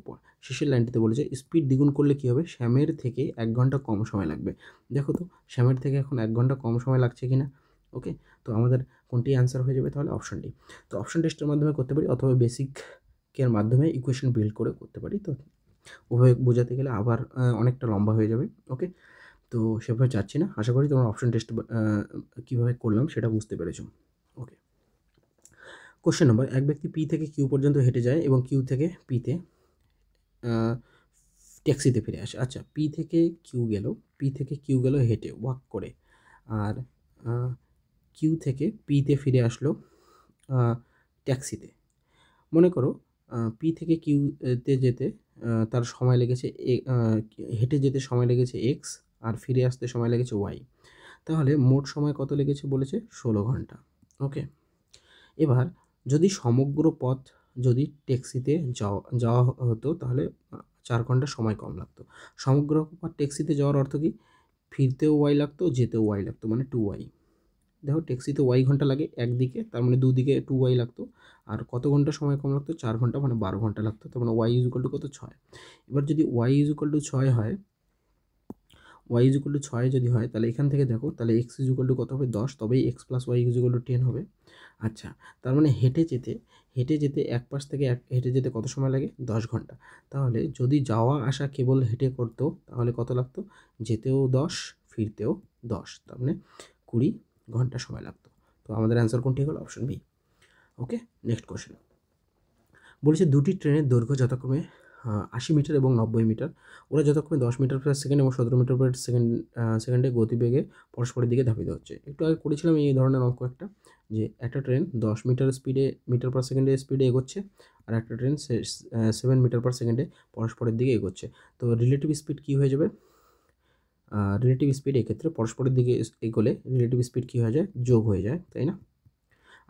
শেষের লাইনটিতে বলেছে স্পিড দ্বিগুণ করলে কী হবে, শ্যামের থেকে 1 ঘন্টা কম সময় লাগবে। দেখো তো শ্যামের থেকে এখন 1 ঘন্টা কম সময় লাগছে কি না। ওকে, তো আমাদের কোনটি অ্যান্সার হয়ে যাবে, তাহলে অপশানটি। তো অপশান টেস্টের মাধ্যমে করতে পারি, অথবা বেসিকের মাধ্যমে ইকুয়েশন বিল্ড করে করতে পারি। তো উভয় বোঝাতে গেলে আবার অনেকটা লম্বা হয়ে যাবে। ওকে, তো সেভাবে যাচ্ছি না। আশা করি তোমরা অপশন টেস্ট কীভাবে করলাম সেটা বুঝতে পেরেছো। ওকে, কোশ্চেন নম্বর, এক ব্যক্তি পি থেকে কিউ পর্যন্ত হেঁটে যায় এবং কিউ থেকে পিতে ট্যাক্সিতে ফিরে আসে। আচ্ছা, পি থেকে কিউ গেল হেঁটে, ওয়াক করে, আর কিউ থেকে পিতে ফিরে আসলো ট্যাক্সিতে। মনে করো পি থেকে কিউতে যেতে তার সময় লেগেছে হেঁটে যেতে সময় লেগেছে এক্স, আর ফিরে আসতে সময় লেগেছে ওয়াই। তাহলে মোট সময় কত লেগেছে বলেছে, 16 ঘন্টা। ওকে, এবার যদি সমগ্র পথ যদি ট্যাক্সিতে যাওয়া হতো তাহলে 4 ঘন্টা সময় কম লাগতো। সমগ্র পথ ট্যাক্সিতে যাওয়ার অর্থ কি, ফিরতেও ওয়াই লাগতো, যেতেও ওয়াই লাগতো, মানে 2y। দেখো ট্যাক্সিতে ওয়াই ঘন্টা লাগে একদিকে, তার মানে দুদিকে 2y লাগতো। আর কত ঘন্টা সময় কম লাগতো, 4 ঘন্টা, মানে 12 ঘন্টা লাগতো। তার মানে ওয়াই ইজ ইকুয়াল টু কত, 6। এবার যদি ওয়াই ইজ ইকুয়াল টু 6 হয়, ওয়াই ইজ ইকুয়াল টু 6 যদি হয়, তাহলে এখান থেকে দেখো, তাহলে এক্স ইজ ইকুয়াল টু কত হবে, 10, তবেই x plus y is equal to 10 হবে। আচ্ছা, তার মানে হেঁটে যেতে এক পাশ থেকে হেঁটে যেতে কত সময় লাগে, 10 ঘন্টা। তাহলে যদি যাওয়া আসা কেবল হেঁটে করতো তাহলে কত লাগতো, যেতেও 10, ফিরতেও 10, তার মানে 20 ঘন্টা সময় লাগতো। তো আমাদের অ্যান্সার কোনটি হলো, অপশন বি। ওকে, নেক্সট কোশ্চেন বলেছে দুটি ট্রেনের দৈর্ঘ্য যথাক্রমে 80 মিটার এবং 90 মিটার। ওরা যথাক্রমে 10 মিটার পার সেকেন্ড এবং 17 মিটার পার সেকেন্ডে গতিবেগে পরস্পরের দিকে ধাবিত হচ্ছে। একটু আগে করেছিলাম এই ধরনের অঙ্ক একটা, যে একটা ট্রেন 10 মিটার পার সেকেন্ডে স্পিডে এগোচ্ছে, আর একটা ট্রেন 7 মিটার পার সেকেন্ডে পরস্পরের দিকে এগোচ্ছে। তো রিলেটিভ স্পিড কী হয়ে যাবে, রিলেটিভ স্পিড এক্ষেত্রে পরস্পরের দিকে এগোলে রিলেটিভ স্পিড কী হয়ে যায়, যোগ হয়ে যায়, তাই না।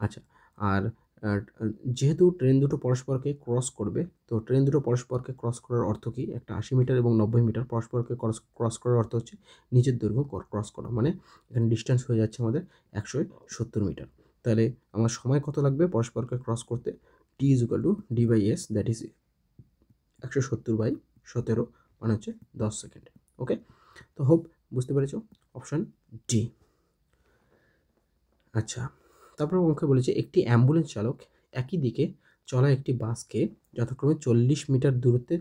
আচ্ছা, আর যেহেতু ট্রেন দুটো পরস্পরকে ক্রস করবে, তো ট্রেন দুটো পরস্পরকে ক্রস করার অর্থ কি, একটা 80 মিটার এবং 90 মিটার পরস্পরকে ক্রস করার অর্থ হচ্ছে নিজের দৈর্ঘ্য ক্রস করা, মানে এখানে ডিস্টেন্স হয়ে যাচ্ছে আমাদের 170 মিটার। তাহলে আমার সময় কত লাগবে পরস্পরকে ক্রস করতে, T is equal to D by S, that is 170/17, মানে হচ্ছে 10 সেকেন্ড। ওকে, তো হোপ বুঝতে পেরেছ, অপশান ডি। আচ্ছা, তারপর অঙ্কে বলেছে একটি অ্যাম্বুলেন্স চালক একই দিকে চলা একটি বাসকে যথাক্রমে 40 মিটার দূরত্বে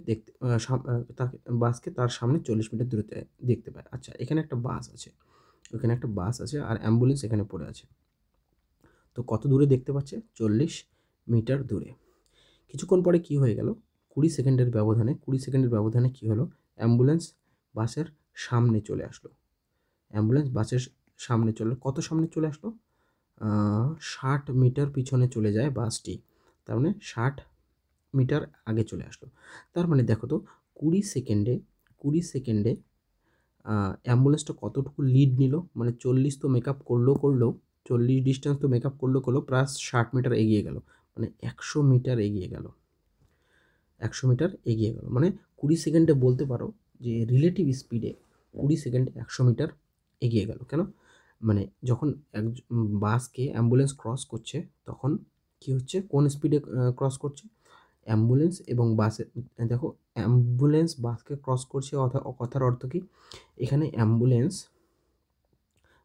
বাসকে তার সামনে 40 মিটার দূরত্বে দেখতে পায়। আচ্ছা, এখানে একটা বাস আছে, আর অ্যাম্বুলেন্স এখানে পড়ে আছে। তো কত দূরে দেখতে পাচ্ছে, 40 মিটার দূরে। কিছুক্ষণ পরে কি হয়ে গেল, 20 সেকেন্ডের ব্যবধানে কি হলো, অ্যাম্বুলেন্স বাসের সামনে চলে আসলো। কত সামনে চলে আসলো, 60 মিটার পিছনে চলে যায় বাসটি, তার মানে 60 মিটার আগে চলে আসলো। তার মানে দেখো তো 20 সেকেন্ডে অ্যাম্বুলেন্সটা কতটুকু লিড নিল, মানে 40 তো মেকআপ করলো 40 ডিস্টেন্স তো মেকআপ করলো প্লাস 60 মিটার এগিয়ে গেল, মানে 100 মিটার এগিয়ে গেল, মানে 20 সেকেন্ডে বলতে পারো যে রিলেটিভ স্পিডে 20 সেকেন্ডে 100 মিটার এগিয়ে গেল। কেন, মানে যখন বাসকে অ্যাম্বুলেন্স ক্রস করছে তখন কি হচ্ছে, কোন স্পিডে ক্রস করছে, অ্যাম্বুলেন্স এবং বাসে, দেখো অ্যাম্বুলেন্স বাসকে ক্রস করছে, কথার অর্থ কি, এখানে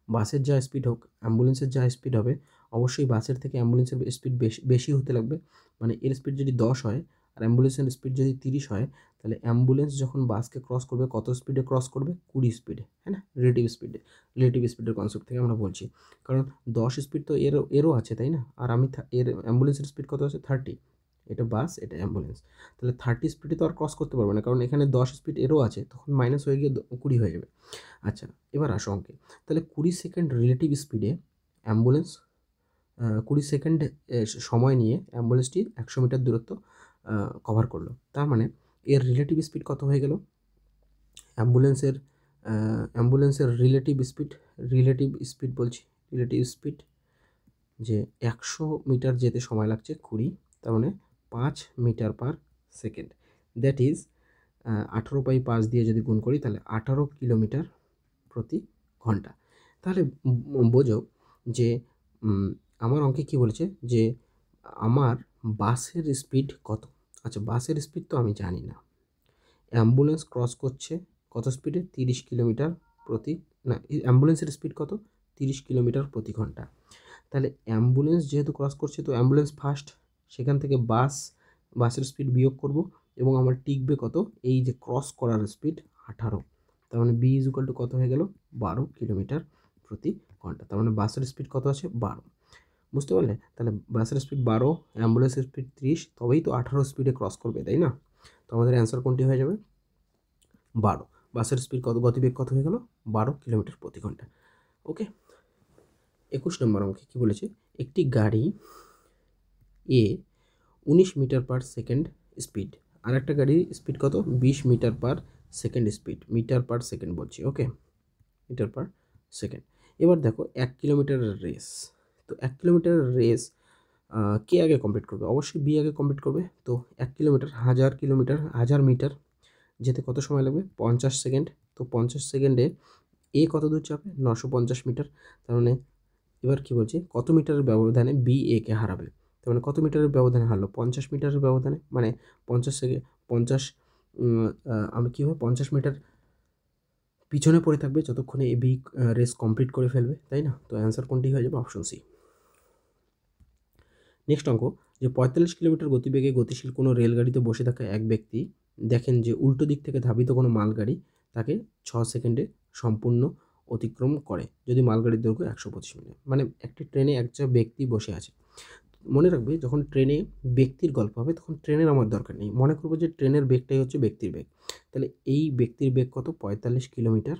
বাসের যা স্পিড হোক, অ্যাম্বুলেন্সের যা স্পিড হবে, অবশ্যই বাসের থেকে অ্যাম্বুলেন্সের স্পিড বেশি হতে লাগবে। মানে এর স্পিড যদি 10 হয় আর অ্যাম্বুলেন্সের স্পিড যদি 30 হয়, তাহলে অ্যাম্বুলেন্স যখন বাসকে ক্রস করবে কত স্পিডে ক্রস করবে, 20 স্পিডে, হ্যাঁ না, রিলেটিভ স্পিডের কনসেপ্ট থেকে আমরা বলছি। কারণ 10 স্পিড তো এরও আছে, তাই না, আর এর অ্যাম্বুলেন্সের স্পিড কত আছে, 30, এটা বাস এটা অ্যাম্বুলেন্স, তাহলে 30 স্পিডে তো আর ক্রস করতে পারবে না, কারণ এখানে 10 স্পিড এরও আছে, তখন মাইনাস হয়ে গিয়ে 20 হয়ে যাবে। আচ্ছা, এবার আসো অঙ্কে, তাহলে 20 সেকেন্ড রিলেটিভ স্পিডে অ্যাম্বুলেন্স 20 সেকেন্ড সময় নিয়ে অ্যাম্বুলেন্সটি 100 মিটার দূরত্ব কভার করলো। তার মানে এর রিলেটিভ স্পিড কত হয়ে গেল, অ্যাম্বুলেন্সের রিলেটিভ স্পিড যে 100 মিটার যেতে সময় লাগছে 20, তার মানে 5 metre per second, that is 18/5 দিয়ে যদি গুণ করি তাহলে 18 কিলোমিটার প্রতি ঘন্টা। তাহলে বোঝো যে আমার অঙ্কে কী বলেছে যে আমার বাসের স্পিড কত। আচ্ছা, বাসের স্পিড তো আমি জানি না। অ্যাম্বুলেন্স ক্রস করছে কত স্পিডে? 30 কিলোমিটার প্রতি, না, অ্যাম্বুলেন্সের স্পিড কত? 30 কিলোমিটার প্রতি ঘন্টা। তাহলে অ্যাম্বুলেন্স যেহেতু ক্রস করছে তো অ্যাম্বুলেন্স ফার্স্ট, সেখান থেকে বাসের স্পিড বিয়োগ করব এবং আমার টিকবে কত? এই যে ক্রস করার স্পিড 18। তার মানে বি ইজ ইকুয়াল টু কত হয়ে গেল? 12 কিলোমিটার প্রতি ঘন্টা। তার মানে বাসের স্পিড কত আছে? 12। বুঝতে পারলে? তাহলে বাসের স্পিড 12, অ্যাম্বুলেন্সের স্পিড 30, তবেই তো 18 স্পিডে ক্রস করবে, তাই না? তো আমাদের অ্যান্সার কোনটি হয়ে যাবে? 12। বাসের স্পিড কত, গতিবেগ কত হয়ে গেল? 12 কিলোমিটার প্রতি ঘন্টা। ওকে, 21 নম্বর অঙ্কে কী বলেছে? একটি গাড়ি A 19 metre per second speed, আর একটা গাড়ির স্পিড কত? 20 metre per second speed, metre per second বলছি, ওকে, মিটার পার সেকেন্ড। এবার দেখো 1 কিলোমিটারের রেস, তো 1 কিলোমিটারের রেস কে আগে কমপ্লিট করবে? অবশ্যই বি আগে কমপ্লিট করবে। তো 1 কিলোমিটার, 1000 মিটার যেতে কত সময় লাগবে? 50 সেকেন্ড। তো 50 সেকেন্ডে এ কত দূর যাবে? 950 মিটার। তার মানে এবার কী বলছে? কত মিটারের ব্যবধানে বি একে হারাবে? তার মানে কত মিটারের ব্যবধানে হারলো? 50 মিটারের ব্যবধানে, মানে 50 আমি কী হবে? 50 মিটার পিছনে পড়ে থাকবে যতক্ষণে এ বি রেস কমপ্লিট করে ফেলবে, তাই না? তো অ্যান্সার কোনটি হয়ে যাবে? Option C. নেক্সট অঙ্ক, যে 45 কিলোমিটার গতিবেগে গতিশীল কোনো রেলগাড়িতে বসে থাকা এক ব্যক্তি দেখেন যে উল্টো দিক থেকে ধাবিত কোনো মালগাড়ি তাকে 6 সেকেন্ডে সম্পূর্ণ অতিক্রম করে যদি মালগাড়ির দৈর্ঘ্য 125 মিনিট। মানে একটি ট্রেনে একজন ব্যক্তি বসে আছে। মনে রাখবে, যখন ট্রেনে ব্যক্তির গল্প হবে তখন ট্রেনের আমার দরকার নেই, মনে করবো যে ট্রেনের বেগটাই হচ্ছে ব্যক্তির বেগ। তাহলে এই ব্যক্তির বেগ কত? 45 কিলোমিটার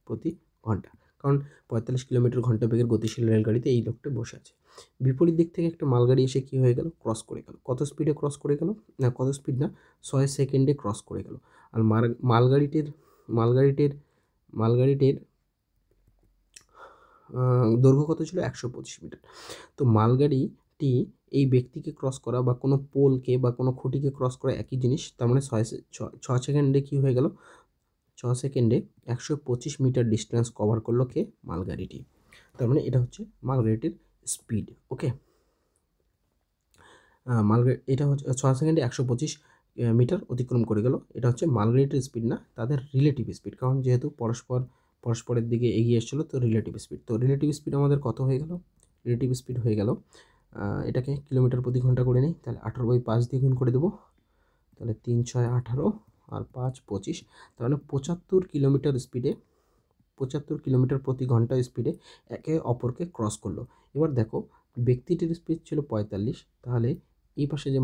প্রতি ঘন্টা, কারণ 45 কিলোমিটার ঘন্টা বেগের গতিশীল রেলগাড়িতে এই লোকটা বসে আছে। বিপরীত দিক থেকে একটা মালগাড়ি এসে কী হয়ে গেল? ক্রস করে গেল। কত স্পিডে ক্রস করে গেল? না, কত স্পিড না, 6 সেকেন্ডে ক্রস করে গেল। আর মালগাড়িটির দৈর্ঘ্য কত ছিল? 125 মিটার। তো মালগাড়িটি এই ব্যক্তিকে ক্রস করা বা কোনো পোলকে বা কোনো খুঁটিকে ক্রস করা একই জিনিস। তার মানে 6 সেকেন্ডে কী হয়ে গেল? 6 সেকেন্ডে 125 মিটার ডিস্টেন্স কভার করলো কে? মালগাড়িটি। তার মানে এটা হচ্ছে মালগাড়িটির স্পিড, ওকে। এটা হচ্ছে 6 সেকেন্ডে 125 মিটার অতিক্রম করে গেল। এটা হচ্ছে মালগাড়িটির স্পিড না, তাদের রিলেটিভ স্পিড, কারণ যেহেতু পরস্পরের দিকে এগিয়ে এসেছিলো, তো রিলেটিভ স্পিড। তো রিলেটিভ স্পিড আমাদের কত হয়ে গেল? রিলেটিভ স্পিড হয়ে গেল, এটাকে কিলোমিটার প্রতি ঘন্টা করে নিই, তাহলে 18/5 দিয়ে গুণ করে দেবো, তাহলে 3 6 18 আর 5 25, তার মানে 75 কিলোমিটার প্রতি ঘন্টা স্পিডে একে অপরকে ক্রস করলো। এবার দেখো, ব্যক্তিটির স্পিড ছিল 45, তাহলে এই পাশে যে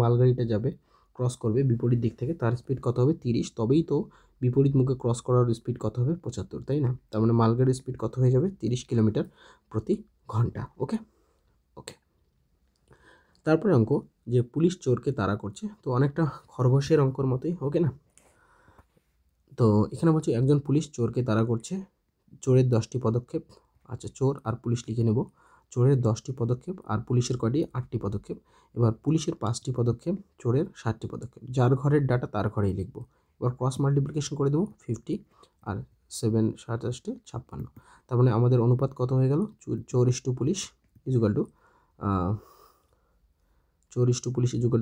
মালগাড়িটা যাবে, ক্রস করবে বিপরীত দিক থেকে, তার স্পিড কত হবে? 30, তবেই তো বিপরীত মুখে ক্রস করার স্পিড কত হবে? 75, তাই না? তার মানে মালগাড়ির স্পিড কত হয়ে যাবে? 30 কিলোমিটার প্রতি ঘন্টা, ওকে। তারপরে অঙ্ক, যে পুলিশ চোরকে তাড়া করছে, তো অনেকটা খরগোশের অঙ্কর মতোই, ওকে না? তো এখানে বলছি একজন পুলিশ চোরকে তাড়া করছে, চোরের 10টি পদক্ষেপ। আচ্ছা, চোর আর পুলিশ লিখে নেব। চোরের 10টি পদক্ষেপ আর পুলিশের কয়টি? 8টি পদক্ষেপ। এবার পুলিশের 5টি পদক্ষেপ, চোরের 7টি পদক্ষেপ। যার ঘরের ডাটা তার ঘরেই লিখব। এবার ক্রস মাল্টিপ্লিকেশন করে দেবো, 50 আর 7 7 8 56। তার মানে আমাদের অনুপাত কত হয়ে গেল? চোর is to police is equal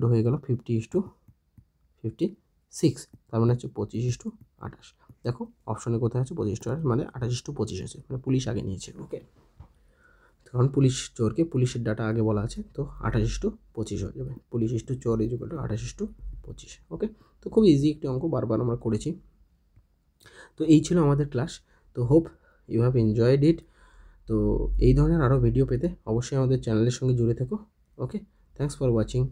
to হয়ে গেল 50:56। তার মানে হচ্ছে 25:28। দেখো অপশনে কোথায় আছে? 25:28, মানে 28:25 আছে, মানে পুলিশ আগে নিয়েছে, ওকে। কারণ পুলিশের ডাটা আগে বলা আছে, তো 28:25 হয়ে যাবে। পুলিশ ইস টু চোর ইজ ইকুয়াল টু 28:25, ওকে। তো খুব ইজি একটি অঙ্ক, বারবার আমরা করেছি। তো এই ছিল আমাদের ক্লাস। তো hope you have enjoyed it. তো এই ধরনের আরও ভিডিও পেতে অবশ্যই আমাদের চ্যানেলের সঙ্গে জুড়ে থেকো, ওকে। Thanks for watching.